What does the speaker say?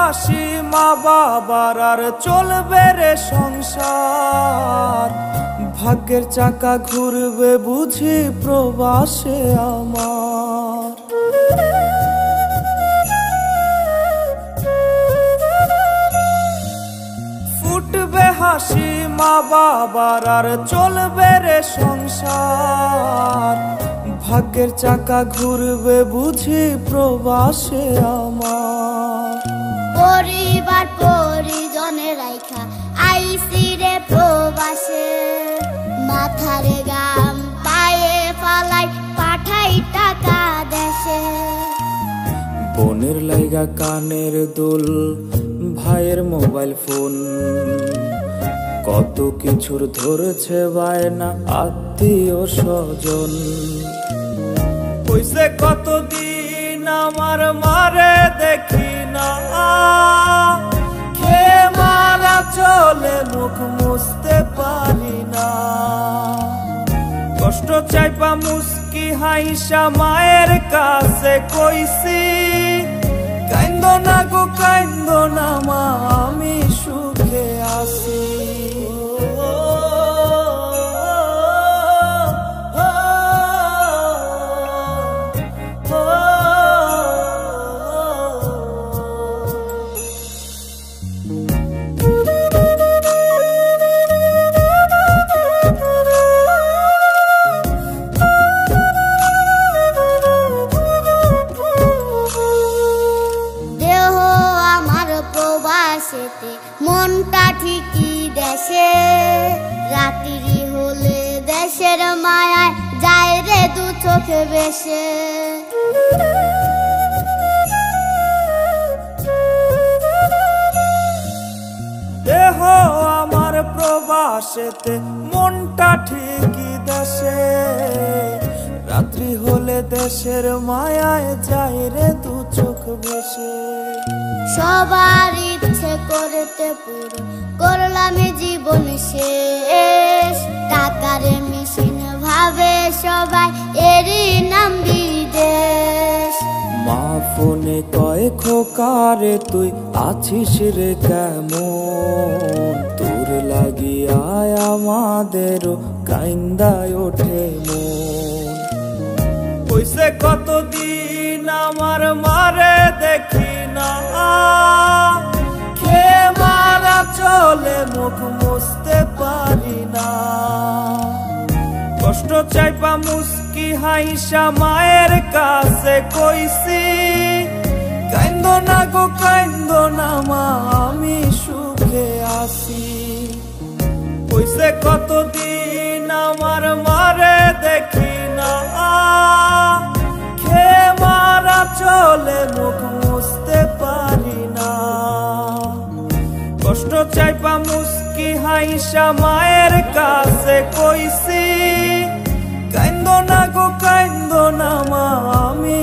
হাসি মা বাবার আর চলবে রে সংসার। ভাগ্যের চাকা ঘুরবে বুঝি প্রবাসে আমার। ফুটবে হাসি মা বাবার আর চলবে রে সংসার। ভাগ্যের চাকা ঘুরবে বুঝি প্রবাসে আমার। পরিবার পরিজনের রাইখা আইসি রে প্রবাসে। মাথারে গাম পায়ে ফালাই পাঠাই টাকা দেশে। বোনের লাইগা কানের দুল, ভাইয়ের মোবাইল ফোন, কত কিছুর ধরেছে বায়না আত্মীয় স্বজন। কইছে কতদিন আমার মারে দেখি না, খেয়ে মারা চলে মুখ মুছতে পারি না। কষ্ট চাইপা মুস্কি হাইসা মায়ের কাছে কইছি, কাইন্দো না গো কাইন্দো না মা, আমি সুখে আছি। মনটা ঠিকই দেশে। রাত্রি হলে দেশের মায়ায় যায় রে দু চোখে বেশে। দেহ আমার প্রবাসেতে, মনটা ঠিকই দেশে। রাত্রি হলে দেশের মায়ায় যায় রে দু চোখ বেশে। সবার ইচ্ছে করতে পুরো করলাম জীবন শেষ। টাকার মেশিন ভাবে সবাই, এরই নাম বিদেশ। মা ফোনে কয় খোকারে তুই আছিস রে কেমন। তোর লাগিয়ায় আমাদেরও কাইন্দায় ওঠে মন। কইছে কতদিন আমার মারে দেখি না, খেয়ে মারা চলে মুখ মুছতে পারি না। কষ্ট চাইপা মুস্কি হাইসা মায়ের কাছে কইছি, কাইন্দো না গো কাইন্দো না মা, আমি সুখে আছি। কইছে কতদিন আমার মারে দেখি না, খেয়ে মারা চলে মুখ মুছতে পারি না। কষ্ট চাইপা মুস্কি হাইসা মায়ের কাছে কইছি, কাইন্দো না গো কাইন্দো না মা, আমি